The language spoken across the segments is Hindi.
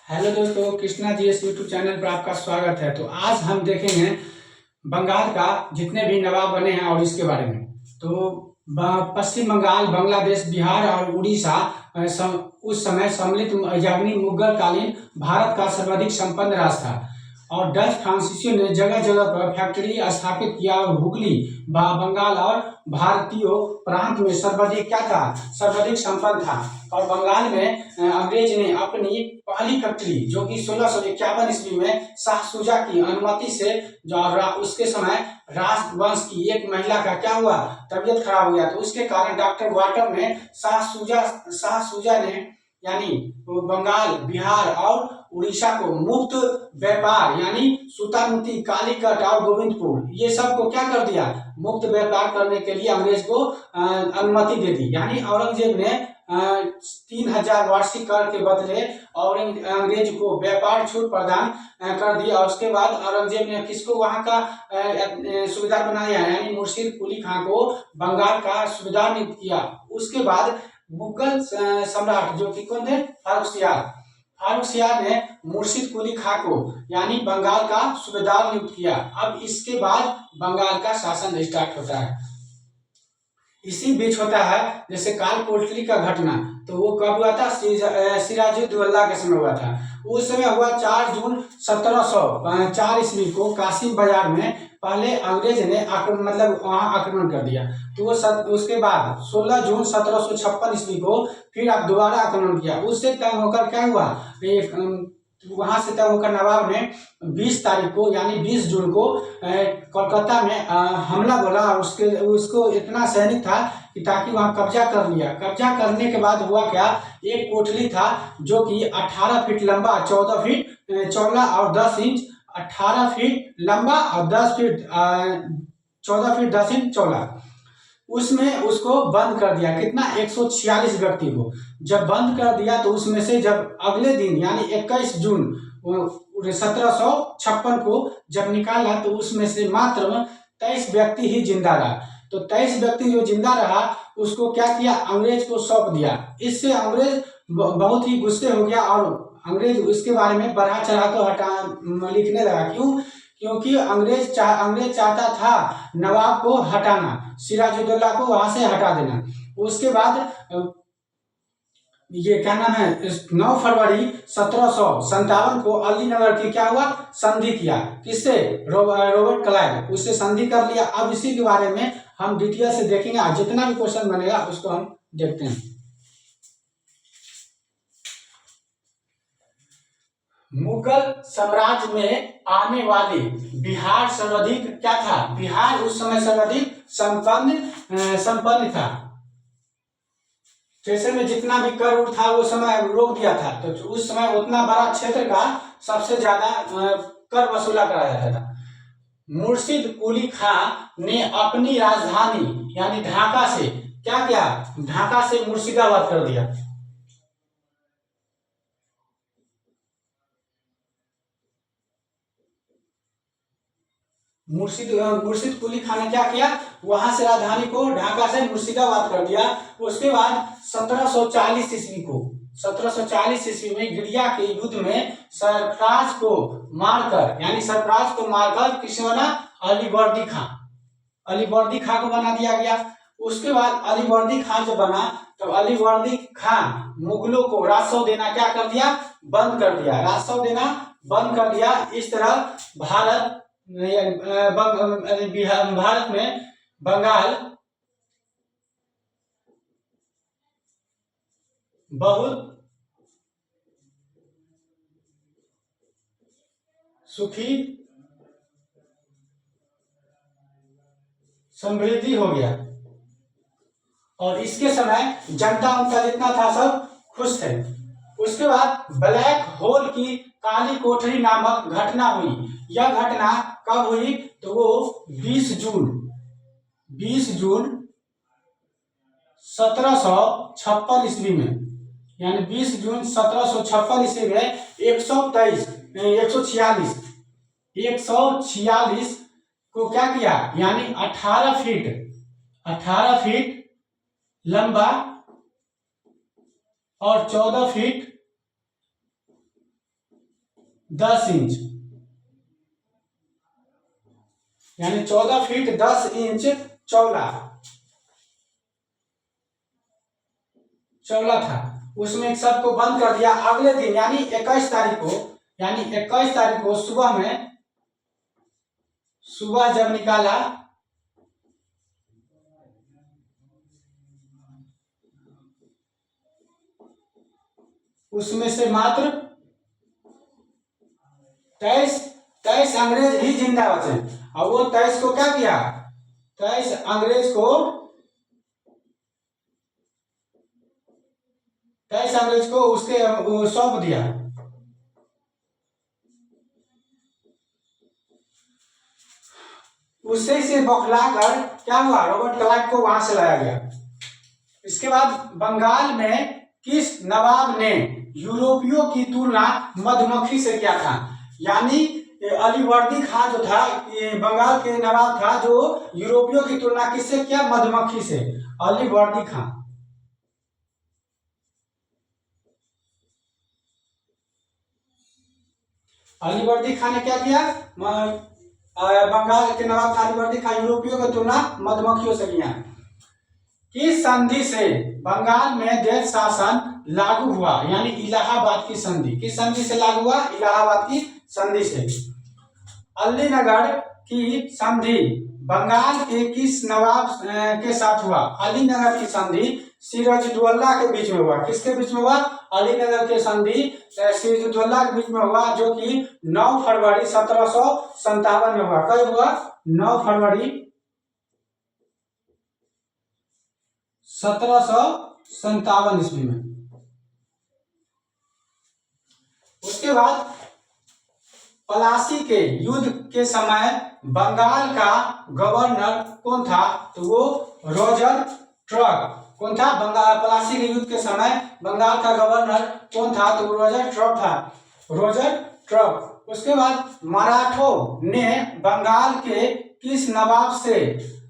हेलो दोस्तों, कृष्णा जीएस यूट्यूब चैनल पर आपका स्वागत है। तो आज हम देखेंगे बंगाल का जितने भी नवाब बने हैं और इसके बारे में। तो पश्चिम बंगाल, बांग्लादेश, बिहार और उड़ीसा उस समय सम्मिलित यानी मुगल कालीन भारत का सर्वाधिक संपन्न राज्य था। और डच फ्रांसीसियों ने जगह जगह पर फैक्ट्री स्थापित किया और हुगली, बंगाल और भारतीयों प्रांत में सर्वाधिक क्या था, सर्वाधिक संपन्न था। और बंगाल में अंग्रेज ने अपनी पहली फैक्ट्री जो कि 1651 ईस्वी में शाह शुजा की अनुमति से, जो उसके समय राजवंश की एक महिला का क्या हुआ, तबीयत खराब हो गया। तो उसके कारण डॉक्टर वाटर ने शाह शुजा ने यानी बंगाल, बिहार और उड़ीसा को मुक्त व्यापार यानी सूतामुती, कालीकट और गोविंदपुर ये सब को क्या कर दिया, मुक्त व्यापार करने के लिए अंग्रेज को अनुमति दे दी। यानी औरंगजेब ने 3000 वार्षिक कर के बदले और अंग्रेज को व्यापार छूट प्रदान कर दिया। और उसके बाद औरंगजेब ने किसको वहां का सूबेदार बनाया, यानी मुर्शिद कुली खां को बंगाल का सूबेदार नियुक्त किया। उसके बाद मुगल सम्राट जो कि कौन थे, फारूक सियार ने मुर्शिद कुली खां को यानी बंगाल का सूबेदार नियुक्त किया। अब इसके बाद बंगाल का शासन स्टार्ट होता है। इसी बीच होता है जैसे काल कोठरी का घटना, तो वो कब हुआ था, सिराजुद्दौला के समय हुआ था। उस समय हुआ 4 जून 1704 ईस्वी को कासिम बाजार में पहले अंग्रेज ने वहां आक्रमण कर दिया। तो वो उसके बाद 16 जून 1756 ईस्वी को फिर आप दोबारा आक्रमण किया। उससे तय होकर क्या हुआ, वहां से तय होकर नवाब ने 20 तारीख को यानी 20 जून को कोलकाता में हमला बोला। उसको इतना सैनिक था कि ताकि वहां कब्जा कर लिया। कब्जा करने के बाद हुआ क्या, एक कोठरी था जो कि 18 फीट लंबा, 14 फीट चौड़ा और 10 इंच, 18 फीट लंबा और 14 फीट 10 इंच चौड़ा। उसमें उसको बंद कर दिया। कितना, 146 व्यक्ति को जब बंद कर दिया तो उसमें से जब अगले दिन यानी 21 जून 1756 को जब निकाला तो उसमें से मात्र 23 व्यक्ति ही जिंदा रहा। तो 23 व्यक्ति जो जिंदा रहा उसको क्या किया, अंग्रेज को सौंप दिया। इससे अंग्रेज बहुत ही गुस्से हो गया और अंग्रेज उसके बारे में बढ़ा चढ़ा कर लिखने लगा। क्यों, क्योंकि अंग्रेज चाहता था नवाब को हटाना, सिराजुद्दौला को वहां से हटा देना। उसके बाद ये क्या नाम है, 9 फरवरी 1757 को अलीनगर की क्या हुआ, संधि किया। किससे, रॉबर्ट क्लाइव, उससे संधि कर लिया। अब इसी के बारे में हम डिटेल से देखेंगे। जितना भी क्वेश्चन बनेगा उसको हम देखते हैं। मुगल साम्राज्य में आने वाले बिहार सर्वाधिक क्या था, बिहार उस समय सर्वाधिक संपन्न था। जैसे में जितना भी कर था वो समय रोक दिया था, तो उस समय उतना बड़ा क्षेत्र का सबसे ज्यादा कर वसूला करा जाता था। मुर्शिद कुली खां ने अपनी राजधानी यानी ढाका से क्या किया, ढाका से मुर्शिदाबाद कर दिया। मुर्शिद कुली खान ने क्या किया, वहां से राजधानी को ढाका से मुर्शिदाबाद कर दिया। उसके बाद 1740 ईस्वी में गिरिया के युद्ध में सरफराज को मारकर किसे बना, अलीवर्दी खां को बना दिया गया। उसके बाद अलीवर्दी खां जो बना तो अलीवर्दी खां मुगलों को राजस्व देना क्या कर दिया, बंद कर दिया। राजस्व देना बंद कर दिया। इस तरह भारत में बंगाल बहुत सुखी समृद्धि हो गया। और इसके समय जनता उनका जितना था सब खुश थे। उसके बाद ब्लैक होल की काली कोठरी नामक घटना हुई। यह घटना कब हुई, तो वो 20 जून 1756 ईस्वी में, यानी 20 जून 1756 ईस्वी में 146 को क्या किया, यानी 18 फीट लंबा और 14 फीट 10 इंच, यानी 14 फीट 10 इंच चौड़ा चौड़ा था। उसमें सब को बंद कर दिया। अगले दिन यानी 21 तारीख को सुबह जब निकाला, उसमें से मात्र 23 अंग्रेज ही जिंदा बचे। और वो 23 को क्या किया, 23 अंग्रेज को उसके सौंप दिया। उससे से बौखलाकर क्या हुआ, रॉबर्ट क्लाइव को वहां से लाया गया। इसके बाद बंगाल में किस नवाब ने यूरोपियों की तुलना मधुमक्खी से किया था? यानी अलीवर्दी खां जो था, ये बंगाल के नवाब था, जो यूरोपियों की तुलना किससे किया, मधुमक्खी से, अलीवर्दी खां। अलीवर्दी खां ने क्या किया, बंगाल के नवाब था अलीवर्दी खां, यूरोपियों की तुलना मधुमक्खियों से किया। किस संधि से बंगाल में देश शासन लागू हुआ? यानी इलाहाबाद की संधि। किस संधि से लागू हुआ? इलाहाबाद की संधि से। अलीनगर की संधि बंगाल के किस नवाब के साथ हुआ? अलीनगर की संधि सिराजुद्दौला के बीच में हुआ। किसके बीच में हुआ? अलीनगर के संधि सिराजुद्दौला के बीच में हुआ, जो कि 9 फरवरी 1757 में हुआ। कब हुआ? 9 फरवरी 1757 ईस्वी में। उसके बाद पलासी के युद्ध के समय बंगाल का गवर्नर कौन था? तो वो रॉजर ट्रक। कौन था? पलासी के युद्ध के समय बंगाल का गवर्नर कौन था? तो रॉजर ट्रक था, रॉजर ट्रक। उसके बाद मराठों ने बंगाल के किस नवाब से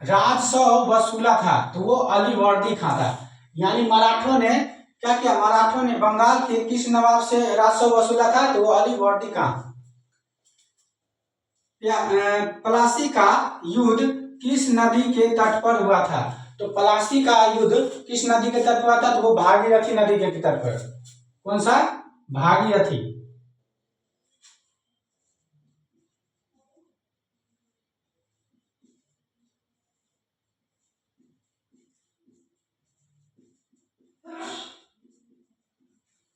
राजस्व वसूला था? तो वो अलीवर्दी खां था। यानी मराठों ने क्या किया, मराठों ने बंगाल के किस नवाब से राजस्व वसूला था? तो वो अलीवर्दी खां। पलासी का युद्ध किस नदी के तट पर हुआ था? तो पलासी का युद्ध किस नदी के तट पर हुआ था? तो वो भागीरथी नदी के तट पर। कौन सा? भागीरथी।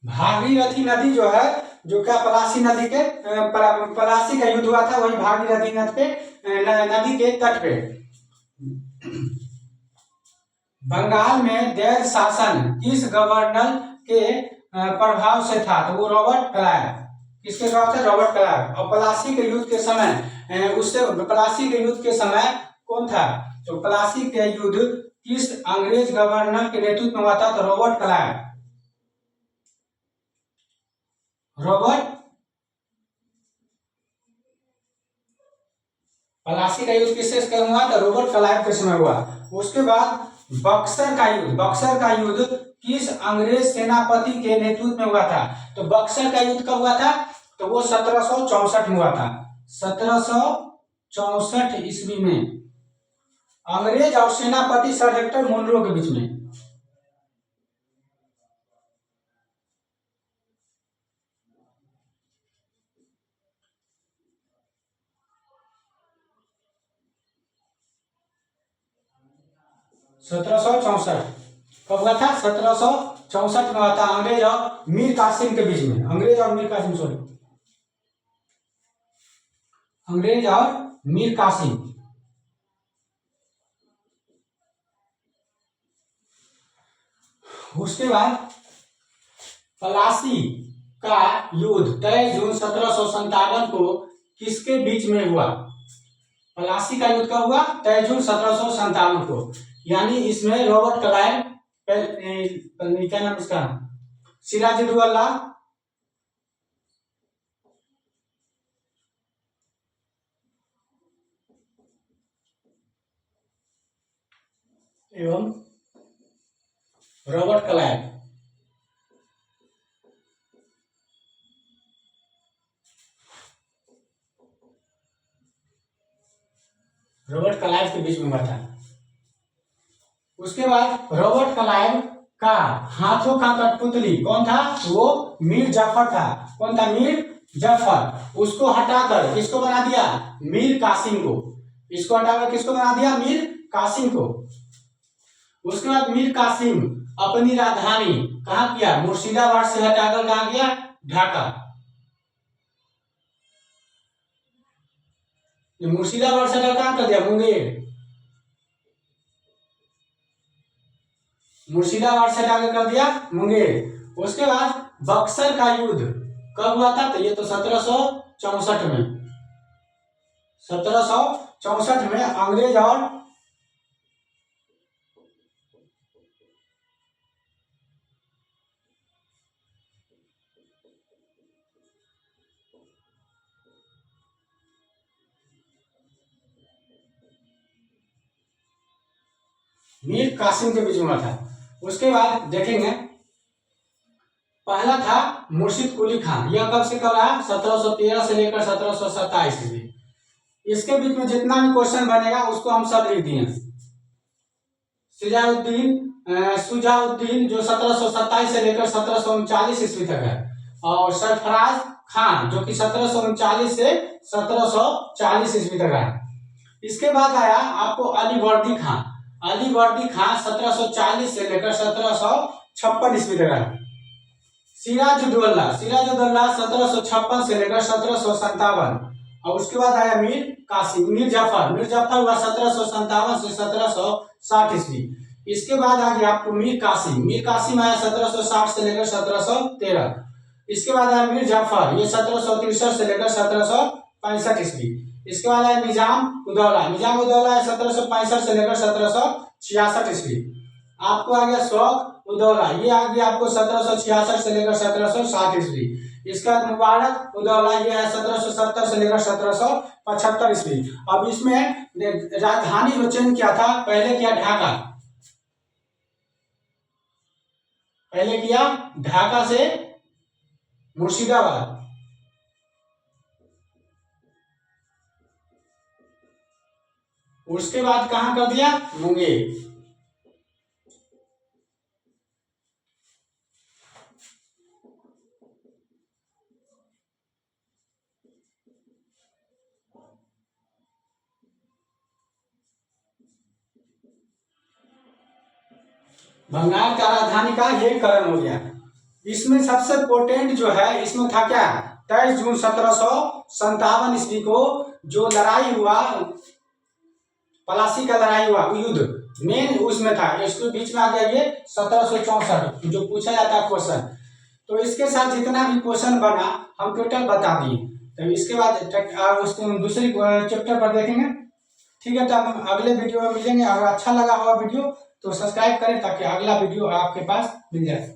भागीरथी नदी जो है, जो क्या पलासी नदी के पलासी का युद्ध हुआ था, वही भागीरथी नदी के तट पे। बंगाल में देश शासन किस गवर्नर के प्रभाव से था? तो वो रॉबर्ट क्लाइव। किसके प्रभाव से? Robert Clive. और पलासी के युद्ध के समय पलासी के युद्ध के समय कौन था? तो पलासी के युद्ध किस अंग्रेज गवर्नर के नेतृत्व में हुआ था? तो रॉबर्ट क्लाइव। पलासी का युद्ध किससे हुआ? तो रॉबर्ट क्लाइव के समय हुआ। उसके बाद बक्सर का युद्ध किस अंग्रेज सेनापति के नेतृत्व में हुआ था? तो बक्सर का युद्ध कब हुआ था? तो वो 1764 में हुआ था। 1764 ईस्वी में अंग्रेज और सेनापति सर हेक्टर मुनरो के बीच में। सत्रह सौ चौसठ कब हुआ था? 1764 में हुआ था, अंग्रेज और मीर कासिम के बीच में। अंग्रेज और मीर कासिम। उसके बाद पलासी का युद्ध 23 जून 1757 को किसके बीच में हुआ? पलासी का युद्ध कब हुआ? 23 जून 1757 को। यानी इसमें रॉबर्ट क्लाइव, क्या नाम इसका, सिराजुद्दौला एवं रॉबर्ट क्लाइव रॉबर्ट क्लाइव के बीच में हुआ था। उसके बाद रॉबर्ट क्लाइव का हाथों का कठपुतली कौन था? वो मीर जाफर था। कौन था? मीर जाफर। उसको हटाकर किसको बना दिया? मीर कासिम को। इसको हटाकर किसको बना दिया? मीर कासिम को। उसके बाद मीर कासिम अपनी राजधानी कहाँ किया? मुर्शिदाबाद से हटाकर कहाँ गया? ढाका। मुर्शिदाबाद से हटाकर कहाँ कर दिया? मुंगेर। मुर्शिदाबाद से हटाकर कर दिया मुंगेर। उसके बाद बक्सर का युद्ध कब हुआ था? तो ये तो 1764 में। 1764 में अंग्रेज और मीर कासिम के बीच में हुआ था। उसके बाद देखेंगे पहला था मुर्शिद कुली खान। यह कब से कब रहा? 1713 से लेकर 1727 ईस्वी। इसके बीच में जितना भी क्वेश्चन बनेगा उसको हम सब लिख दिए। सुजाउद्दीन जो 1727 से लेकर 1739 ईस्वी तक है, और सरफराज खान जो कि 1739 से 1740 ईस्वी तक है। इसके बाद आया आपको अलीवर्दी खान। अलीवर्दी खान 1740 से लेकर 1756 ईस्वी तक है। सिराजुद्दौला 1756 से लेकर 1757। और उसके बाद आया मीर कासिम। मीर जाफर हुआ 1757 से 1760 ईस्वी। इसके बाद आ गया आपको मीर कासिम आया 1760 से लेकर 1713। इसके बाद आया मीर जाफर, ये 1763 से लेकर 1765 ईस्वी। इसके बाद आया निजाम उदौला है 1765 से लेकर 1766 ईस्वी। आपको आ गया शौक उदौला, ये आ गया आपको 1766 से लेकर 1760 ईस्वी। इसके बाद मुबारक उदौला, ये है 1770 से लेकर 1775 ईस्वी। अब इसमें राजधानी जो चेंज किया था, पहले किया ढाका, ढाका से मुर्शिदाबाद। उसके बाद कहां कर दिया? मुंगेर। बंगाल का राजधानी का ये करण हो गया। इसमें सबसे इम्पोर्टेंट जो है, इसमें था क्या? 23 जून 1757 ईस्वी को जो लड़ाई हुआ, पलासी का लड़ाई हुआ, युद्ध मेन उसमें था। इसके बीच में आ गया ये 1764 जो पूछा जाता है क्वेश्चन। तो इसके साथ जितना भी क्वेश्चन बना हम टोटल बता दिए। तो इसके बाद उसको दूसरी चैप्टर पर देखेंगे। ठीक है, तो हम अगले वीडियो में मिलेंगे। अगर अच्छा लगा होगा वीडियो तो सब्सक्राइब करें ताकि अगला वीडियो आपके पास मिल जाए।